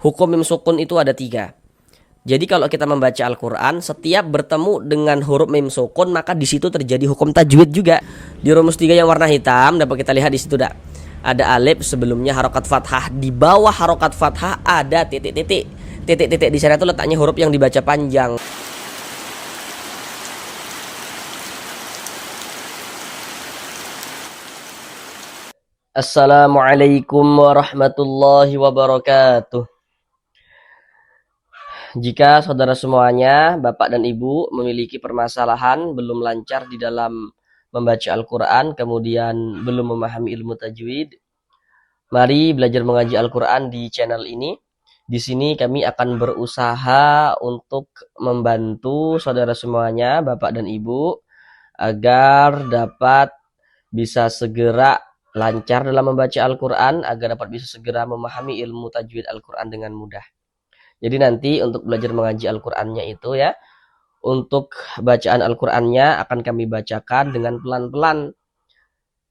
Hukum mim sukun itu ada 3. Jadi kalau kita membaca Al-Quran, setiap bertemu dengan huruf mim sukun, maka di situ terjadi hukum tajwid juga. Di rumus 3 yang warna hitam dapat kita lihat di situ dah. Ada alif, sebelumnya harokat fathah, di bawah harokat fathah ada titik-titik. Titik-titik di sana itu letaknya huruf yang dibaca panjang. Assalamualaikum warahmatullahi wabarakatuh. Jika saudara semuanya, Bapak dan Ibu memiliki permasalahan belum lancar di dalam membaca Al-Quran, kemudian belum memahami ilmu tajwid, mari belajar mengaji Al-Quran di channel ini. Di sini kami akan berusaha untuk membantu saudara semuanya, Bapak dan Ibu, agar dapat bisa segera lancar dalam membaca Al-Quran, agar dapat bisa segera memahami ilmu tajwid Al-Quran dengan mudah. Jadi nanti untuk belajar mengaji Al-Qur'annya itu ya, untuk bacaan Al-Qur'annya akan kami bacakan dengan pelan-pelan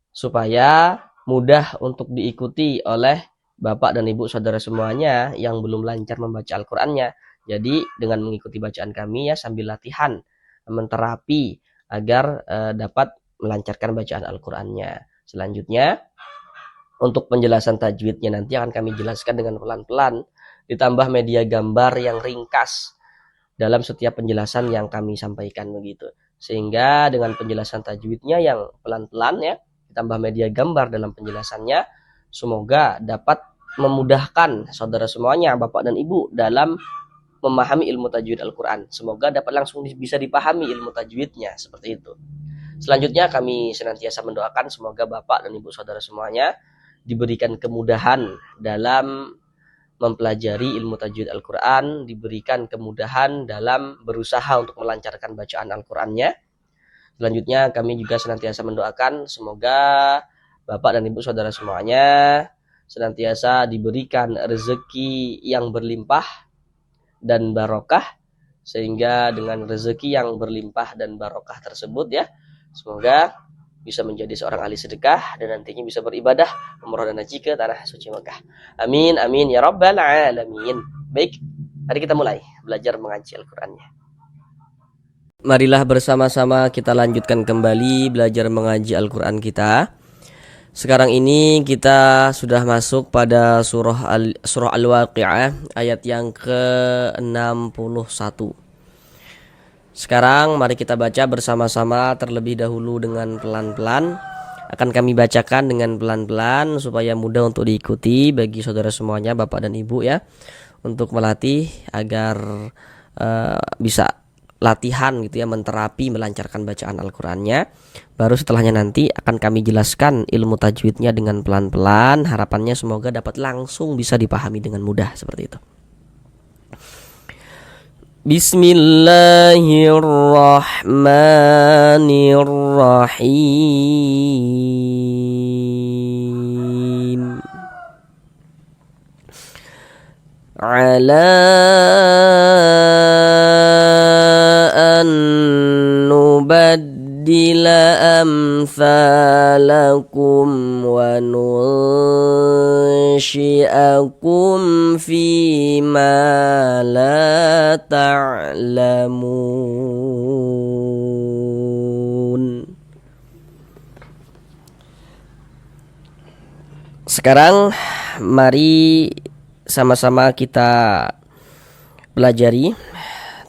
supaya mudah untuk diikuti oleh Bapak dan Ibu saudara semuanya yang belum lancar membaca Al-Qur'annya. Jadi dengan mengikuti bacaan kami ya sambil latihan, menterapi agar dapat melancarkan bacaan Al-Qur'annya. Selanjutnya untuk penjelasan tajwidnya nanti akan kami jelaskan dengan pelan-pelan, ditambah media gambar yang ringkas dalam setiap penjelasan yang kami sampaikan begitu. Sehingga dengan penjelasan tajwidnya yang pelan-pelan ya, ditambah media gambar dalam penjelasannya, semoga dapat memudahkan saudara semuanya, Bapak dan Ibu dalam memahami ilmu tajwid Al-Quran. Semoga dapat langsung bisa dipahami ilmu tajwidnya, seperti itu. Selanjutnya kami senantiasa mendoakan semoga Bapak dan Ibu saudara semuanya diberikan kemudahan dalam mempelajari ilmu tajwid Al-Quran, diberikan kemudahan dalam berusaha untuk melancarkan bacaan Al-Qurannya. Selanjutnya kami juga senantiasa mendoakan semoga Bapak dan Ibu saudara semuanya senantiasa diberikan rezeki yang berlimpah dan barokah, sehingga dengan rezeki yang berlimpah dan barokah tersebut ya, semoga bisa menjadi seorang ahli sedekah dan nantinya bisa beribadah umrah dan haji ke tanah suci Mekah. Amin amin ya rabbal alamin. Baik, mari kita mulai belajar mengaji Al-Qur'annya. Marilah bersama-sama kita lanjutkan kembali belajar mengaji Al-Qur'an kita. Sekarang ini kita sudah masuk pada surah Al-Waqi'ah ayat yang ke-61. Sekarang mari kita baca bersama-sama terlebih dahulu dengan pelan-pelan. Akan kami bacakan dengan pelan-pelan supaya mudah untuk diikuti bagi saudara semuanya, Bapak dan Ibu ya, untuk melatih agar bisa latihan gitu ya, menterapi melancarkan bacaan Al-Qur'annya. Baru setelahnya nanti akan kami jelaskan ilmu tajwidnya dengan pelan-pelan. Harapannya semoga dapat langsung bisa dipahami dengan mudah seperti itu. Bismillahirrahmanirrahim. Ala an nubaddila amthalakum wa nunshi'akum fima la ta'lamun. Sekarang mari sama-sama kita pelajari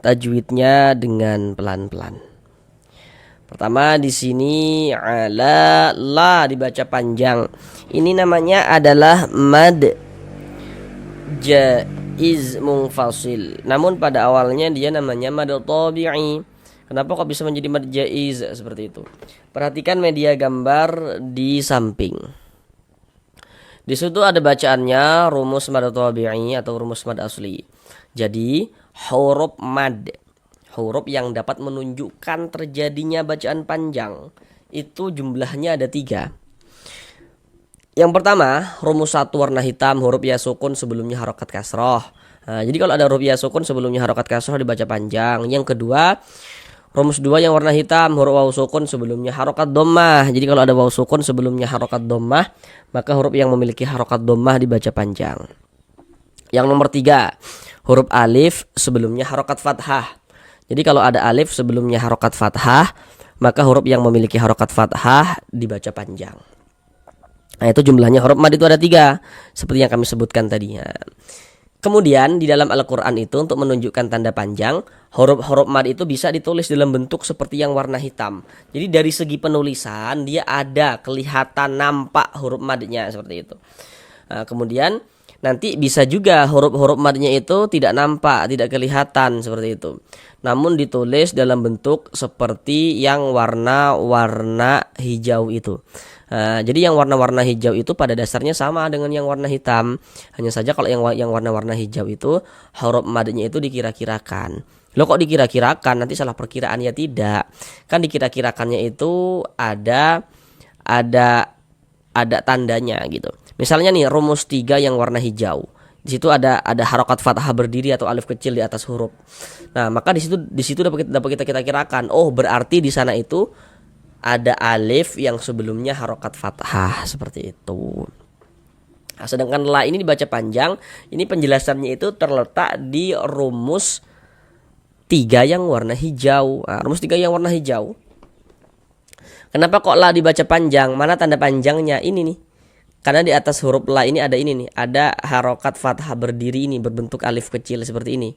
tajwidnya dengan pelan-pelan. Pertama di sini ala, la dibaca panjang. Ini namanya adalah mad jaiz munfasil. Namun pada awalnya dia namanya mad tabi'i. Kenapa kok bisa menjadi mad jaiz seperti itu? Perhatikan media gambar di samping. Di situ ada bacaannya rumus mad tabi'i atau rumus mad asli. Jadi huruf mad, huruf yang dapat menunjukkan terjadinya bacaan panjang, itu jumlahnya ada 3. Yang pertama, rumus 1 warna hitam, huruf ya sukun sebelumnya harokat kasroh. Nah, jadi kalau ada huruf ya sukun sebelumnya harokat kasroh dibaca panjang. Yang kedua, rumus 2 yang warna hitam, huruf waw sukun sebelumnya harokat dhammah. Jadi kalau ada waw sukun sebelumnya harokat dhammah, maka huruf yang memiliki harokat dhammah dibaca panjang. Yang nomor 3, huruf alif sebelumnya harokat fathah. Jadi kalau ada alif sebelumnya harokat fathah, maka huruf yang memiliki harokat fathah dibaca panjang. Nah, itu jumlahnya huruf mad itu ada 3, seperti yang kami sebutkan tadi. Kemudian di dalam Al-Quran itu untuk menunjukkan tanda panjang, huruf-huruf mad itu bisa ditulis dalam bentuk seperti yang warna hitam. Jadi dari segi penulisan dia ada kelihatan nampak huruf madnya seperti itu. Nah, kemudian nanti bisa juga huruf-huruf madnya itu tidak nampak, tidak kelihatan seperti itu. Namun ditulis dalam bentuk seperti yang warna-warna hijau itu. Jadi yang warna-warna hijau itu pada dasarnya sama dengan yang warna hitam. Hanya saja kalau yang warna-warna hijau itu huruf madnya itu dikira-kirakan. Loh kok dikira-kirakan? Nanti salah perkiraan ya tidak. Kan dikira-kirakannya itu ada tandanya gitu. Misalnya nih rumus 3 yang warna hijau. Di situ ada harokat fathah berdiri atau alif kecil di atas huruf. Nah, maka di situ dapat kita kirakan, oh berarti di sana itu ada alif yang sebelumnya harokat fathah seperti itu. Nah, sedangkan la ini dibaca panjang, ini penjelasannya itu terletak di rumus 3 yang warna hijau. Nah, rumus 3 yang warna hijau. Kenapa kok la dibaca panjang? Mana tanda panjangnya? Ini nih. Karena di atas huruf la ini ada ini nih, ada harokat fathah berdiri ini berbentuk alif kecil seperti ini.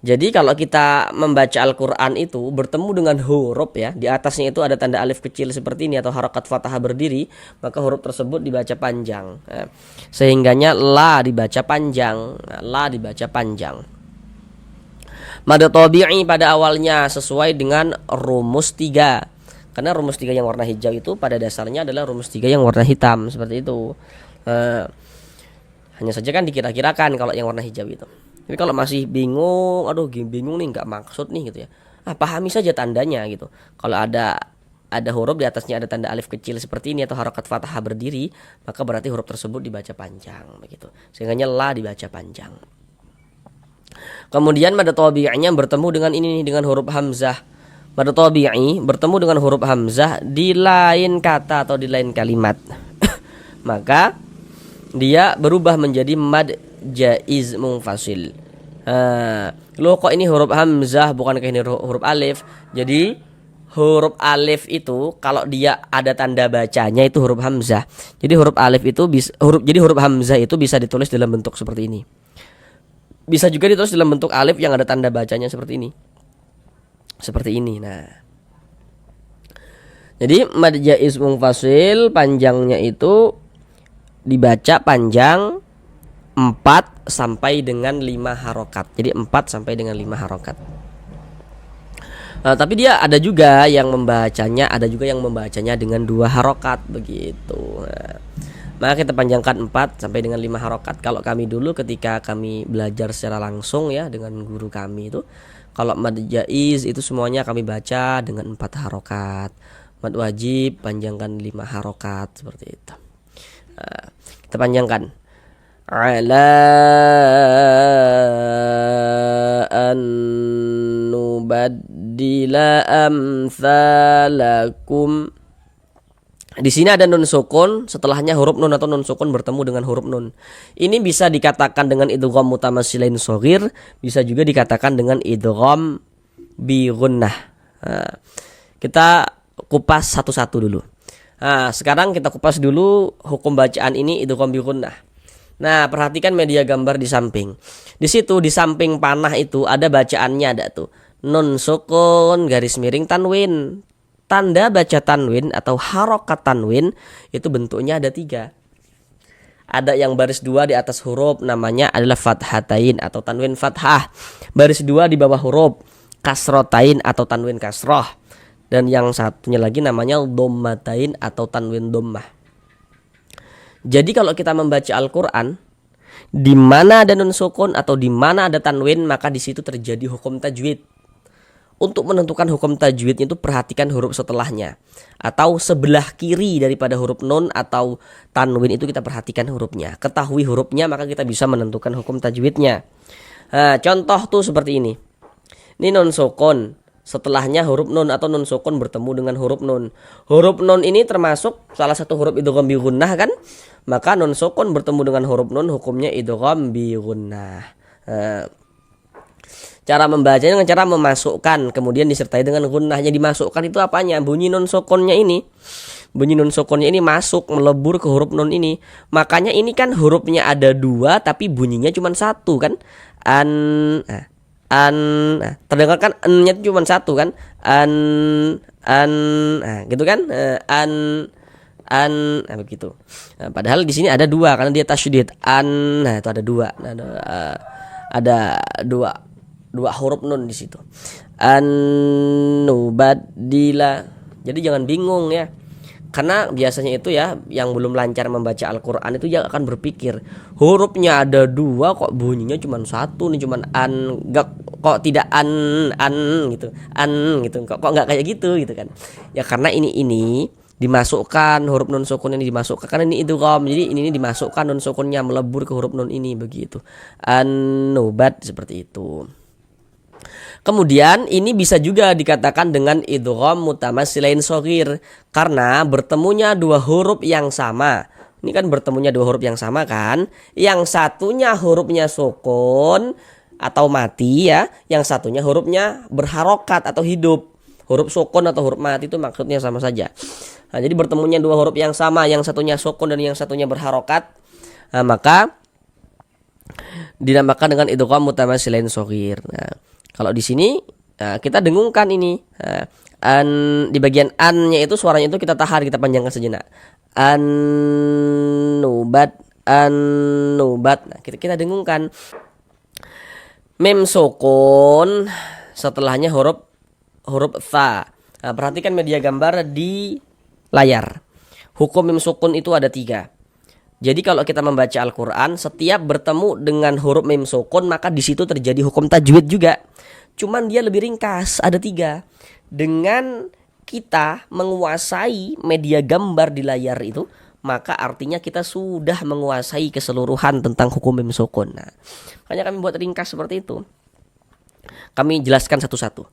Jadi kalau kita membaca Al-Quran itu bertemu dengan huruf ya, di atasnya itu ada tanda alif kecil seperti ini atau harokat fathah berdiri, maka huruf tersebut dibaca panjang. Sehingganya la dibaca panjang, la dibaca panjang. Mad tabi'i pada awalnya sesuai dengan rumus 3. Karena rumus 3 yang warna hijau itu pada dasarnya adalah rumus 3 yang warna hitam seperti itu. Hanya saja kan dikira-kirakan kalau yang warna hijau itu. Tapi kalau masih bingung, bingung nih nggak maksud nih gitu ya. Pahami saja tandanya gitu. Kalau ada huruf di atasnya ada tanda alif kecil seperti ini atau harokat fathah berdiri, maka berarti huruf tersebut dibaca panjang begitu. Sehingga la dibaca panjang. Kemudian mad tabi'iynya bertemu dengan ini dengan huruf hamzah. Mad tabi'i bertemu dengan huruf hamzah di lain kata atau di lain kalimat. Maka dia berubah menjadi mad jaiz munfasil. Loh kok ini huruf hamzah bukankah ini huruf alif? Jadi huruf alif itu kalau dia ada tanda bacanya itu huruf hamzah. Jadi huruf alif itu huruf hamzah itu bisa ditulis dalam bentuk seperti ini. Bisa juga ditulis dalam bentuk alif yang ada tanda bacanya seperti ini. Seperti ini. Nah. Jadi mad jaiz munfasil panjangnya itu dibaca panjang 4 sampai dengan 5 harokat. Jadi 4 sampai dengan 5 harokat. Tapi dia ada juga yang membacanya dengan 2 harokat begitu. Maka kita panjangkan 4 sampai dengan 5 harokat. Kalau kami dulu ketika kami belajar secara langsung ya dengan guru kami itu, kalau mad jaiz itu semuanya kami baca dengan 4 harokat. Mad wajib panjangkan 5 harokat seperti itu. Kita panjangkan. Ala an nubaddila amsalakum. Di sini ada nun sukun, setelahnya huruf nun atau nun sukun bertemu dengan huruf nun. Ini bisa dikatakan dengan idgham mutamatsilain shaghir, bisa juga dikatakan dengan idgham bi gunnah. Kita kupas satu-satu dulu. Sekarang kita kupas dulu hukum bacaan ini idgham bi gunnah. Nah, perhatikan media gambar di samping. Di situ di samping panah itu ada bacaannya, ada tuh nun sukun garis miring tanwin. Tanda baca tanwin atau harokat tanwin itu bentuknya ada 3. Ada yang baris 2 di atas huruf namanya adalah fathatain atau tanwin fathah. Baris 2 di bawah huruf kasrotain atau tanwin kasroh. Dan yang satunya lagi namanya dhammatain atau tanwin dhammah. Jadi kalau kita membaca Al-Quran, di mana ada nun sukun atau di mana ada tanwin, maka di situ terjadi hukum tajwid. Untuk menentukan hukum tajwid itu perhatikan huruf setelahnya atau sebelah kiri daripada huruf nun atau tanwin itu kita perhatikan hurufnya. Ketahui hurufnya maka kita bisa menentukan hukum tajwidnya. Contoh tuh seperti ini. Ini nun sukun. setelahnya huruf nun atau nun sukun bertemu dengan huruf nun. Huruf nun ini termasuk salah satu huruf idgham bi gunnah kan? Maka nun sukun bertemu dengan huruf nun hukumnya idgham bi gunnah. Cara membacanya dengan cara memasukkan kemudian disertai dengan gunnahnya. Dimasukkan itu apanya? Bunyi nun sukunnya ini. Bunyi nun sukunnya ini masuk melebur ke huruf nun ini. Makanya ini kan hurufnya ada dua tapi bunyinya cuma satu kan? Terdengar kan n-nya cuma satu kan, gitu kan, begitu. Padahal di sini ada dua karena dia tasydid itu ada dua, ada dua huruf nun di situ. Nubaddila. Jadi jangan bingung ya. Karena biasanya itu ya yang belum lancar membaca Al-Quran itu dia akan berpikir hurufnya ada dua kok bunyinya cuma satu nih, cuman kok tidak gitu kok nggak kayak gitu kan ya, karena ini dimasukkan huruf nun sukun ini dimasukkan karena ini idgham, jadi ini dimasukkan nun sukunnya melebur ke huruf nun ini begitu. An-nubat seperti itu. Kemudian ini bisa juga dikatakan dengan idgham mutamatsilain shaghir karena bertemunya dua huruf yang sama. Ini kan bertemunya dua huruf yang sama kan? Yang satunya hurufnya sukun atau mati ya, yang satunya hurufnya berharokat atau hidup. Huruf sukun atau huruf mati itu maksudnya sama saja. Nah, jadi bertemunya dua huruf yang sama, yang satunya sukun dan yang satunya berharokat, maka dinamakan dengan idgham mutamatsilain shaghir. Nah, kalau di sini kita dengungkan ini di bagian an-nya itu suaranya itu kita tahan, kita panjangkan sejenak. An-nubat. Nah, kita dengungkan. Mim sukun setelahnya huruf tha. Nah, perhatikan media gambar di layar. Hukum mim sukun itu ada 3. Jadi kalau kita membaca Al-Quran, setiap bertemu dengan huruf mim sukun maka di situ terjadi hukum tajwid juga. Cuman dia lebih ringkas, ada 3. Dengan kita menguasai media gambar di layar itu, maka artinya kita sudah menguasai keseluruhan tentang hukum mim sukun. Nah, makanya kami buat ringkas seperti itu. Kami jelaskan satu-satu.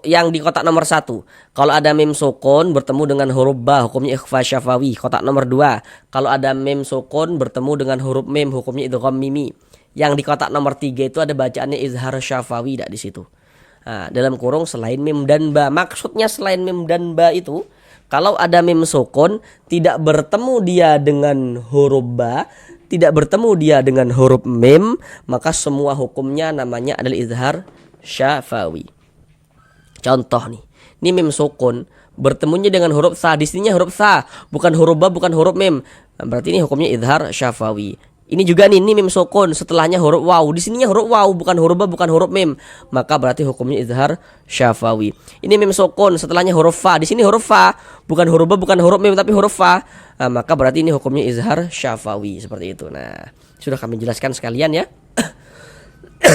Yang di kotak nomor 1, kalau ada mim sukun bertemu dengan huruf ba hukumnya ikhfa syafawi. Kotak nomor 2, kalau ada mim sukun bertemu dengan huruf mim hukumnya idgham mimi. Yang di kotak nomor 3 itu ada bacaannya izhar syafawi di situ. Nah, dalam kurung selain mim dan ba. Maksudnya selain mim dan ba itu kalau ada mim sukun tidak bertemu dia dengan huruf ba, tidak bertemu dia dengan huruf mim, maka semua hukumnya namanya adalah izhar syafawi. Contoh nih, ini mim sukun bertemunya dengan huruf sa, di sininya huruf sa, bukan huruf ba, bukan huruf mim. Berarti ini hukumnya izhar syafawi. Ini juga nih, ini mim sukun setelahnya huruf waw, di sininya huruf waw, bukan huruf ba, bukan huruf mim. Maka berarti hukumnya izhar syafawi. Ini mim sukun setelahnya huruf fa, di sini huruf fa, bukan huruf ba, bukan huruf mim, tapi huruf fa. Nah, maka berarti ini hukumnya izhar syafawi seperti itu. Nah, sudah kami jelaskan sekalian ya.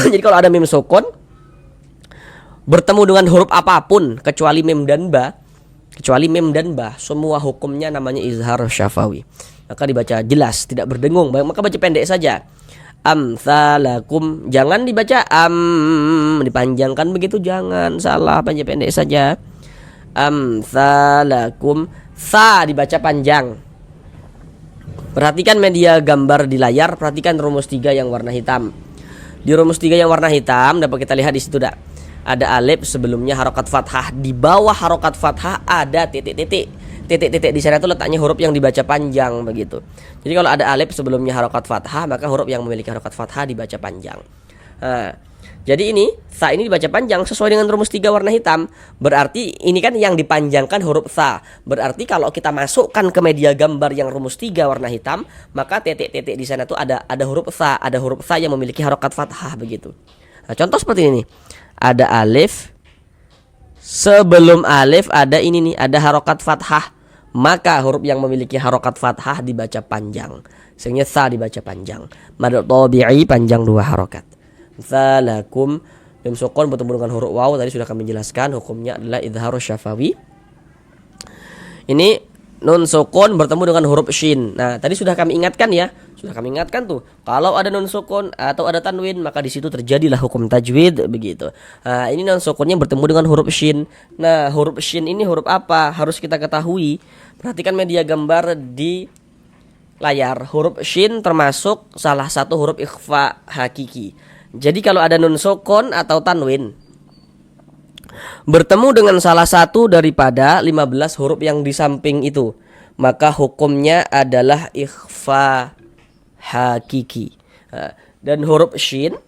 Jadi kalau ada mim sukun bertemu dengan huruf apapun kecuali mim dan ba, semua hukumnya namanya izhar syafawi. Maka dibaca jelas, tidak berdengung, maka baca pendek saja. Amsalakum, jangan dibaca dipanjangkan begitu, jangan, salah, baca pendek saja. Amsalakum, sa dibaca panjang. Perhatikan media gambar di layar, perhatikan rumus 3 yang warna hitam. Di rumus 3 yang warna hitam dapat kita lihat di situ ada alif, sebelumnya harokat fathah, di bawah harokat fathah ada titik-titik di sana itu letaknya huruf yang dibaca panjang begitu. Jadi kalau ada alif sebelumnya harokat fathah, maka huruf yang memiliki harokat fathah dibaca panjang. Nah, jadi ini sa ini dibaca panjang sesuai dengan rumus 3 warna hitam. Berarti ini kan yang dipanjangkan huruf sa. Berarti kalau kita masukkan ke media gambar yang rumus 3 warna hitam, maka titik-titik di sana tuh ada huruf sa, yang memiliki harokat fathah begitu. Nah, contoh seperti ini. Ada alif, sebelum alif ada ini nih, ada harokat fathah, maka huruf yang memiliki harokat fathah dibaca panjang, sehingga sa dibaca panjang. Mad tabi'i panjang 2 harokat. Salakum, mim sukun bertemu dengan huruf waw, tadi sudah kami jelaskan hukumnya adalah izhar syafawi. Ini nun sukun bertemu dengan huruf shin. Nah, tadi sudah kami ingatkan ya. Sudah kami ingatkan tuh. Kalau ada nun sukun atau ada tanwin, maka di situ terjadilah hukum tajwid begitu. Nah, ini nun sukunnya bertemu dengan huruf shin. Nah, huruf shin ini huruf apa? Harus kita ketahui. Perhatikan media gambar di layar. Huruf shin termasuk salah satu huruf ikhfa hakiki. Jadi kalau ada nun sukun atau tanwin bertemu dengan salah satu daripada 15 huruf yang di samping itu, maka hukumnya adalah ikhfa hakiki. Dan huruf shin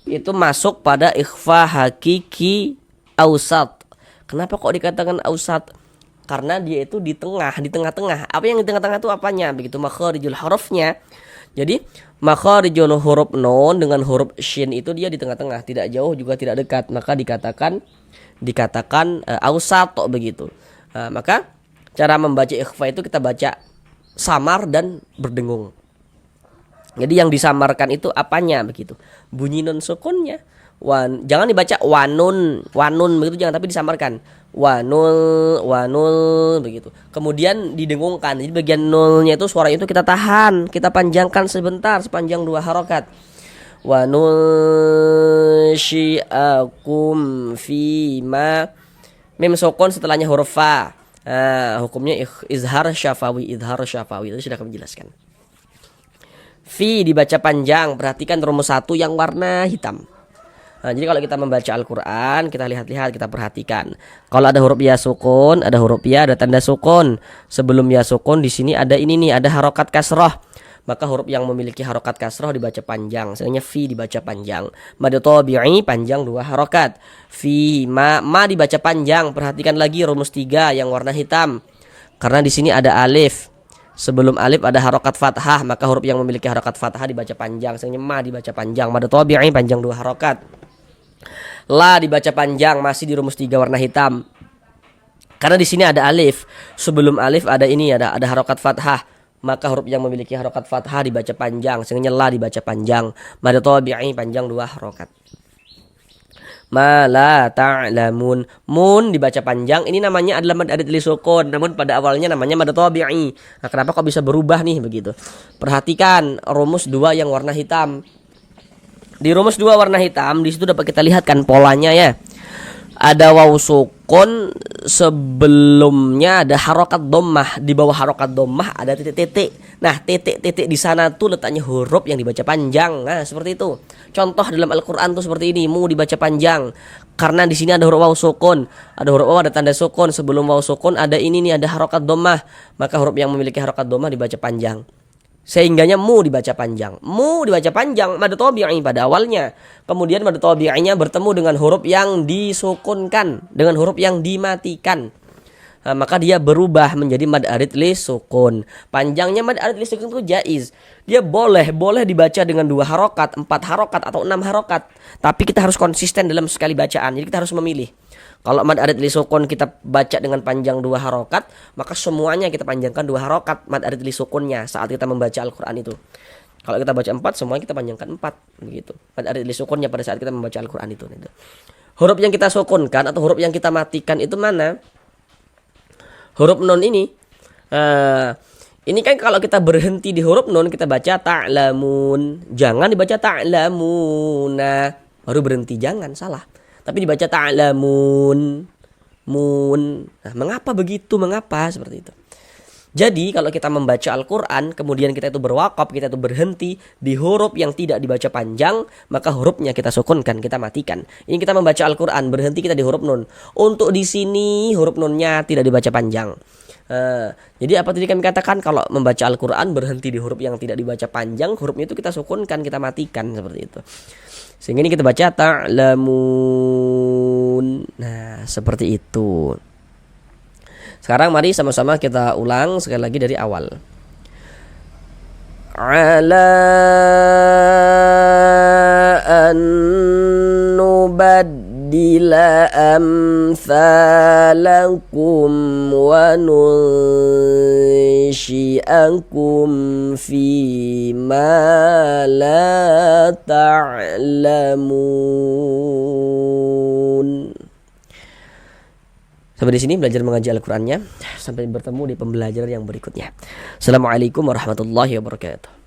itu masuk pada ikhfa hakiki ausat. Kenapa kok dikatakan ausat? Karena dia itu di tengah-tengah. Apa yang di tengah-tengah itu apanya? Begitu makharijul hurufnya. Jadi makharijul huruf nun dengan huruf shin itu dia di tengah-tengah, tidak jauh juga tidak dekat, maka dikatakan ausat begitu. Maka cara membaca ikhfa itu kita baca samar dan berdengung. Jadi yang disamarkan itu apanya begitu? Bunyi nun sukunnya. Jangan dibaca wanun begitu, jangan, tapi disamarkan. Wanul begitu. Kemudian didengungkan. Jadi bagian nulnya itu suara itu kita tahan, kita panjangkan sebentar sepanjang 2 harokat. Wa nunsyi'akum fima, mim sukun setelahnya huruf fa. Hukumnya izhar syafawi itu sudah kami jelaskan. Fi dibaca panjang, perhatikan rumus 1 yang warna hitam. Nah, jadi kalau kita membaca Al-Quran, kita lihat-lihat, kita perhatikan. Kalau ada huruf ya sukun, ada huruf ya, ada tanda sukun. Sebelum ya sukun di sini ada ini nih, ada harokat kasroh. Maka huruf yang memiliki harokat kasroh dibaca panjang. Misalnya fi dibaca panjang. Mad tabi'i panjang 2 harokat. Fi ma dibaca panjang. Perhatikan lagi rumus 3 yang warna hitam. Karena di sini ada alif. Sebelum alif ada harokat fathah, maka huruf yang memiliki harokat fathah dibaca panjang. Misalnya ma dibaca panjang. Mad tabi'i panjang 2 harokat. La dibaca panjang, masih di rumus 3 warna hitam. Karena di sini ada alif. Sebelum alif ada ini, ada harokat fathah. Maka huruf yang memiliki harokat fathah dibaca panjang. Sehingga la dibaca panjang. Mad tabi'i panjang 2 harokat. Ma la ta'lamun. Mun dibaca panjang. Ini namanya adalah mad arid li sukun, namun pada awalnya namanya mad tabi'i. Nah, kenapa kok bisa berubah nih begitu? Perhatikan rumus 2 yang warna hitam. Di rumus 2 warna hitam, di situ dapat kita lihat kan polanya ya. Ada waw sukun, sebelumnya ada harokat dhammah, di bawah harokat dhammah ada titik-titik. Nah, titik-titik di sana tuh letaknya huruf yang dibaca panjang. Nah, seperti itu. Contoh dalam Al-Qur'an tuh seperti ini, mu dibaca panjang. Karena di sini ada huruf waw sukun, ada huruf waw, ada tanda sukun. Sebelum waw sukun ada ini nih, ada harokat dhammah. Maka huruf yang memiliki harokat dhammah dibaca panjang. Sehingganya mu dibaca panjang. Mu dibaca panjang mad tabi'i pada awalnya. Kemudian mad tabi'inya bertemu dengan huruf yang disukunkan, dengan huruf yang dimatikan. Nah, maka dia berubah menjadi mad arid li sukun. Panjangnya mad arid li sukun itu jaiz. Dia boleh dibaca dengan 2 harokat, 4 harokat atau 6 harokat. Tapi kita harus konsisten dalam sekali bacaan. Jadi kita harus memilih. Kalau mad arid li sukun kita baca dengan panjang 2 harokat, maka semuanya kita panjangkan 2 harokat mad arid li sukunnya saat kita membaca Al-Quran itu. Kalau kita baca 4, semuanya kita panjangkan 4 begitu. Mad arid li sukunnya pada saat kita membaca Al-Quran itu. Huruf yang kita sukunkan atau huruf yang kita matikan itu mana? Huruf nun ini. Ini kan kalau kita berhenti di huruf nun, kita baca ta'lamun. Jangan dibaca ta'lamuna. Baru berhenti, jangan, salah. Tapi dibaca ta'lamun, mun. Nah, mengapa begitu? Mengapa seperti itu? Jadi kalau kita membaca Al-Quran, kemudian kita itu berwakaf, kita itu berhenti di huruf yang tidak dibaca panjang, maka hurufnya kita sukunkan, kita matikan. Ini kita membaca Al-Quran, berhenti kita di huruf nun. Untuk di sini huruf nunnya tidak dibaca panjang. Jadi apa tadi kami katakan, kalau membaca Al-Quran berhenti di huruf yang tidak dibaca panjang, hurufnya itu kita sukunkan, kita matikan, seperti itu. Sehingga ini kita baca ta'lamun. Nah, seperti itu. Sekarang mari sama-sama kita ulang sekali lagi dari awal. Ala an nubaddila amthalakum wa nunsyi'akum fima la ta'lamun. Sampai di sini belajar mengaji Al-Qur'annya. Sampai bertemu di pembelajaran yang berikutnya. Assalamualaikum warahmatullahi wabarakatuh.